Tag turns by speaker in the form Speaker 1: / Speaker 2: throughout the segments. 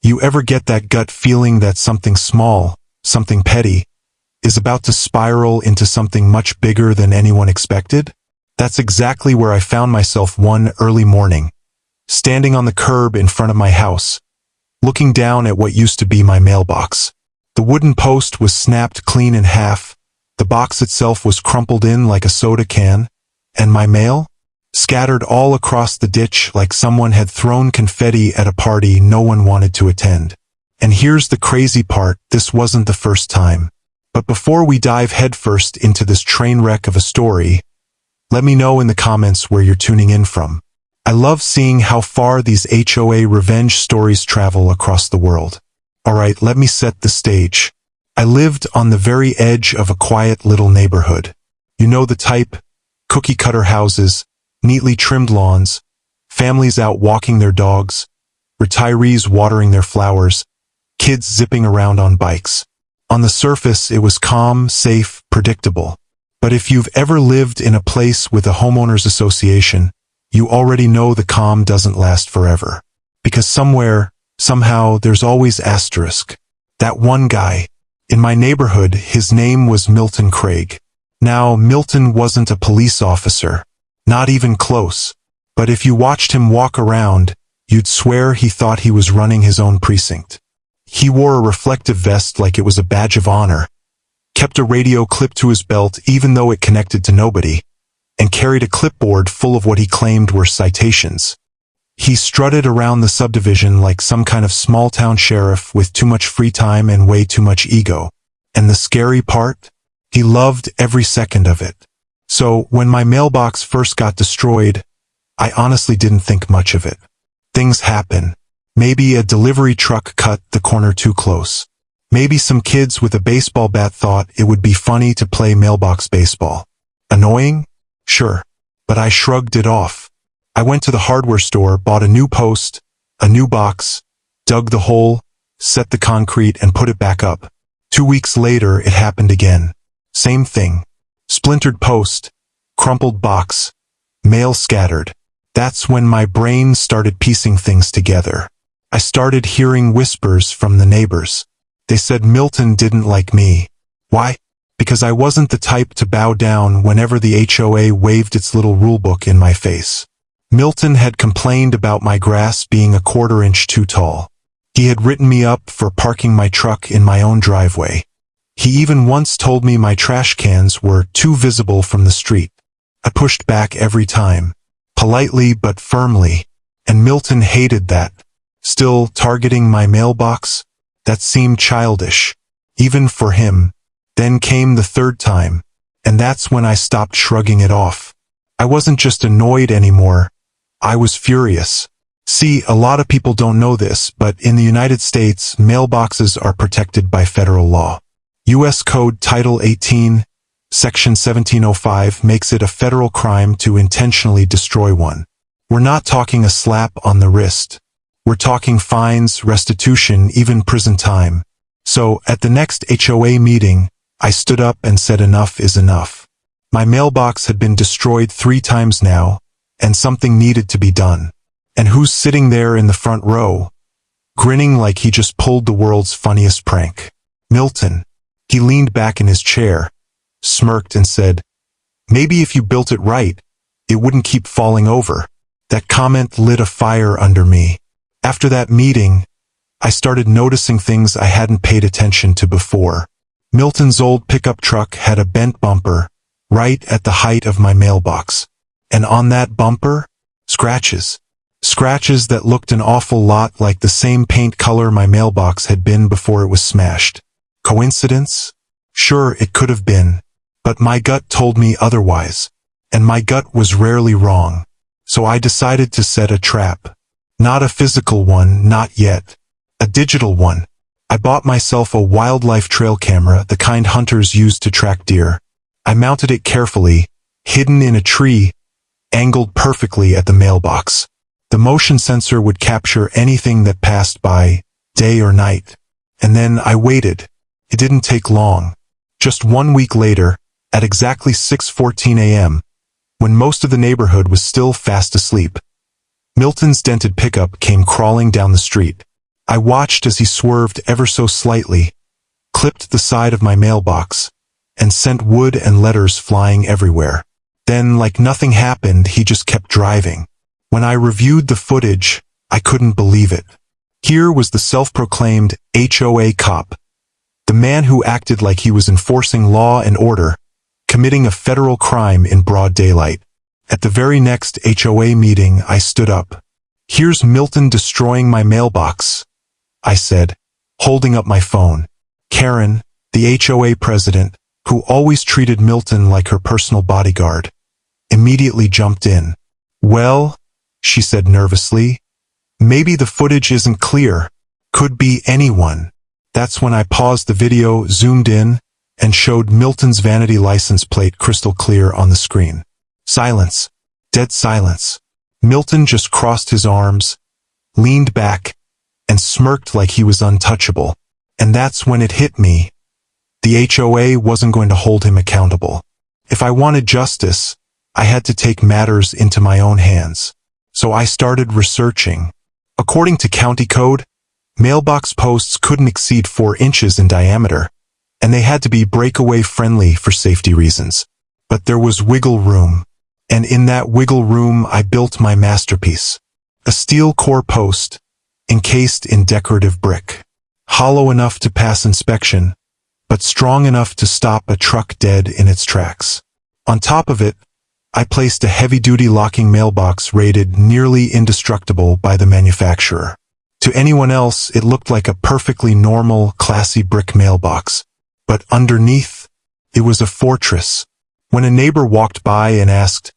Speaker 1: You ever get that gut feeling that something small, something petty, is about to spiral into something much bigger than anyone expected? That's exactly where I found myself one early morning, standing on the curb in front of my house, looking down at what used to be my mailbox. The wooden post was snapped clean in half, the box itself was crumpled in like a soda can, and my mail? Scattered all across the ditch like someone had thrown confetti at a party no one wanted to attend. And here's the crazy part, this wasn't the first time. But before we dive headfirst into this train wreck of a story, let me know in the comments where you're tuning in from. I love seeing how far these HOA revenge stories travel across the world. Alright, let me set the stage. I lived on the very edge of a quiet little neighborhood. You know the type, cookie-cutter houses, neatly trimmed lawns, families out walking their dogs, retirees watering their flowers, kids zipping around on bikes. On the surface, it was calm, safe, predictable. But if you've ever lived in a place with a homeowners association, you already know the calm doesn't last forever. Because somewhere, somehow, there's always asterisk. That one guy. In my neighborhood, his name was Milton Craig. Now, Milton wasn't a police officer. Not even close. But if you watched him walk around, you'd swear he thought he was running his own precinct. He wore a reflective vest like it was a badge of honor, kept a radio clipped to his belt even though it connected to nobody, and carried a clipboard full of what he claimed were citations. He strutted around the subdivision like some kind of small-town sheriff with too much free time and way too much ego. And the scary part? He loved every second of it. So, when my mailbox first got destroyed, I honestly didn't think much of it. Things happen. Maybe a delivery truck cut the corner too close. Maybe some kids with a baseball bat thought it would be funny to play mailbox baseball. Annoying? Sure. But I shrugged it off. I went to the hardware store, bought a new post, a new box, dug the hole, set the concrete, and put it back up. 2 weeks later, it happened again. Same thing. Splintered post, crumpled box, mail scattered. That's when my brain started piecing things together. I started hearing whispers from the neighbors. They said Milton didn't like me. Why? Because I wasn't the type to bow down whenever the HOA waved its little rulebook in my face. Milton had complained about my grass being a 1/4 inch too tall. He had written me up for parking my truck in my own driveway. He even once told me my trash cans were too visible from the street. I pushed back every time, politely but firmly, and Milton hated that. Still targeting my mailbox? That seemed childish, even for him. Then came the third time, and that's when I stopped shrugging it off. I wasn't just annoyed anymore, I was furious. See, a lot of people don't know this, but in the United States, mailboxes are protected by federal law. U.S. Code Title 18, Section 1705 makes it a federal crime to intentionally destroy one. We're not talking a slap on the wrist. We're talking fines, restitution, even prison time. So, at the next HOA meeting, I stood up and said enough is enough. My mailbox had been destroyed 3 times now, and something needed to be done. And who's sitting there in the front row, grinning like he just pulled the world's funniest prank? Milton. He leaned back in his chair, smirked and said, "Maybe if you built it right, it wouldn't keep falling over." That comment lit a fire under me. After that meeting, I started noticing things I hadn't paid attention to before. Milton's old pickup truck had a bent bumper, right at the height of my mailbox. And on that bumper, scratches. Scratches that looked an awful lot like the same paint color my mailbox had been before it was smashed. Coincidence? Sure, it could have been. But my gut told me otherwise. And my gut was rarely wrong. So I decided to set a trap. Not a physical one, not yet. A digital one. I bought myself a wildlife trail camera, the kind hunters use to track deer. I mounted it carefully, hidden in a tree, angled perfectly at the mailbox. The motion sensor would capture anything that passed by, day or night. And then I waited. It didn't take long. Just 1 week later, at exactly 6:14 a.m., when most of the neighborhood was still fast asleep, Milton's dented pickup came crawling down the street. I watched as he swerved ever so slightly, clipped the side of my mailbox, and sent wood and letters flying everywhere. Then, like nothing happened, he just kept driving. When I reviewed the footage, I couldn't believe it. Here was the self-proclaimed HOA cop, the man who acted like he was enforcing law and order, committing a federal crime in broad daylight. At the very next HOA meeting, I stood up. "Here's Milton destroying my mailbox," I said, holding up my phone. Karen, the HOA president, who always treated Milton like her personal bodyguard, immediately jumped in. "Well," she said nervously, "maybe the footage isn't clear. Could be anyone." That's when I paused the video, zoomed in, and showed Milton's vanity license plate crystal clear on the screen. Silence. Dead silence. Milton just crossed his arms, leaned back, and smirked like he was untouchable. And that's when it hit me. The HOA wasn't going to hold him accountable. If I wanted justice, I had to take matters into my own hands. So I started researching. According to county code, mailbox posts couldn't exceed 4 inches in diameter, and they had to be breakaway friendly for safety reasons. But there was wiggle room, and in that wiggle room I built my masterpiece. A steel core post, encased in decorative brick, hollow enough to pass inspection, but strong enough to stop a truck dead in its tracks. On top of it, I placed a heavy-duty locking mailbox rated nearly indestructible by the manufacturer. To anyone else, it looked like a perfectly normal, classy brick mailbox. But underneath, it was a fortress. When a neighbor walked by and asked,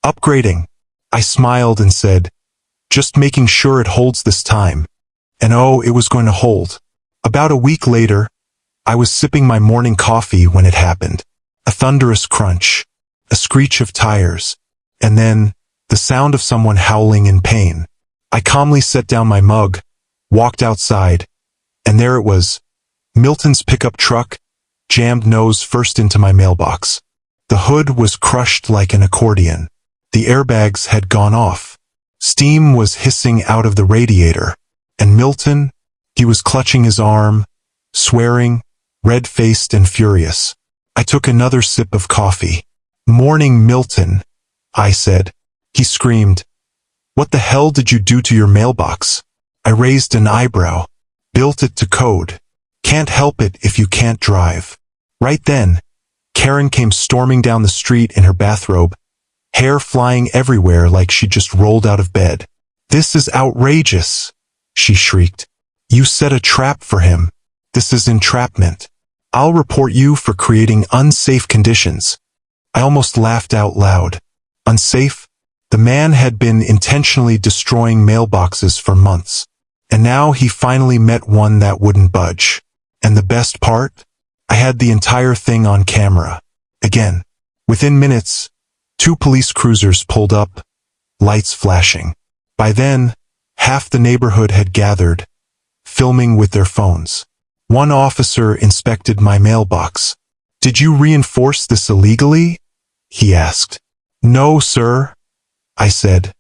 Speaker 1: "Upgrading?" I smiled and said, "Just making sure it holds this time." And oh, it was going to hold. About a week later, I was sipping my morning coffee when it happened. A thunderous crunch, a screech of tires, and then the sound of someone howling in pain. I calmly set down my mug, walked outside, and there it was, Milton's pickup truck, jammed nose first into my mailbox. The hood was crushed like an accordion. The airbags had gone off. Steam was hissing out of the radiator, and Milton, he was clutching his arm, swearing, red-faced and furious. I took another sip of coffee. "Morning, Milton," I said. He screamed, "What the hell did you do to your mailbox?" I raised an eyebrow. "Built it to code. Can't help it if you can't drive." Right then, Karen came storming down the street in her bathrobe, hair flying everywhere like she just rolled out of bed. "This is outrageous," she shrieked. "You set a trap for him. This is entrapment. I'll report you for creating unsafe conditions." I almost laughed out loud. Unsafe? The man had been intentionally destroying mailboxes for months, and now he finally met one that wouldn't budge. And the best part? I had the entire thing on camera. Again. Within minutes, 2 police cruisers pulled up, lights flashing. By then, half the neighborhood had gathered, filming with their phones. One officer inspected my mailbox. "Did you reinforce this illegally?" he asked. "No, sir," I said,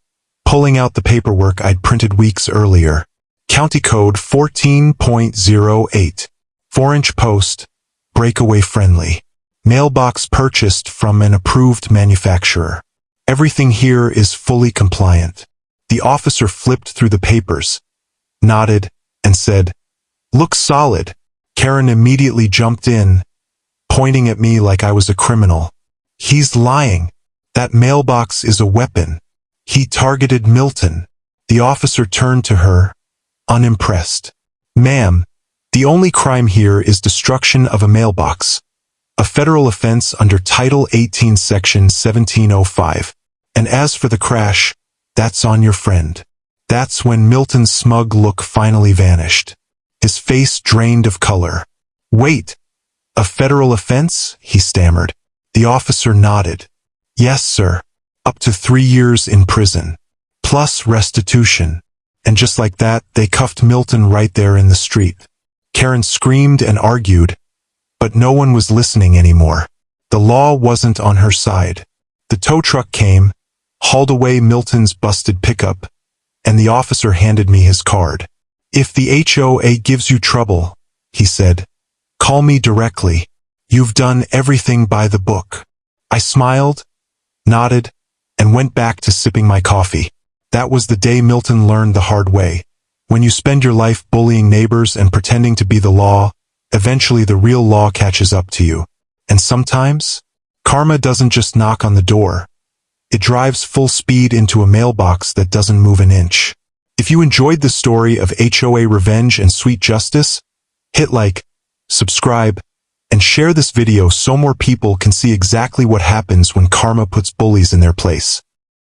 Speaker 1: pulling out the paperwork I'd printed weeks earlier. County Code 14.08. 4-inch post, breakaway friendly. Mailbox purchased from an approved manufacturer. Everything here is fully compliant. The officer flipped through the papers, nodded, and said, "Looks solid." Karen immediately jumped in, pointing at me like I was a criminal. "He's lying. That mailbox is a weapon. He targeted Milton." The officer turned to her, unimpressed. "Ma'am, the only crime here is destruction of a mailbox, a federal offense under Title 18, Section 1705. And as for the crash, that's on your friend." That's when Milton's smug look finally vanished. His face drained of color. "Wait, a federal offense?" he stammered. The officer nodded. "Yes, sir. Up to 3 years in prison, plus restitution." And just like that, they cuffed Milton right there in the street. Karen screamed and argued, but no one was listening anymore. The law wasn't on her side. The tow truck came, hauled away Milton's busted pickup, and the officer handed me his card. If the HOA gives you trouble, he said, call me directly. You've done everything by the book. I smiled, nodded, and went back to sipping my coffee. That was the day Milton learned the hard way. When you spend your life bullying neighbors and pretending to be the law, eventually the real law catches up to you. And sometimes, karma doesn't just knock on the door. It drives full speed into a mailbox that doesn't move an inch. If you enjoyed the story of HOA revenge and sweet justice, hit like, subscribe, and share this video so more people can see exactly what happens when karma puts bullies in their place.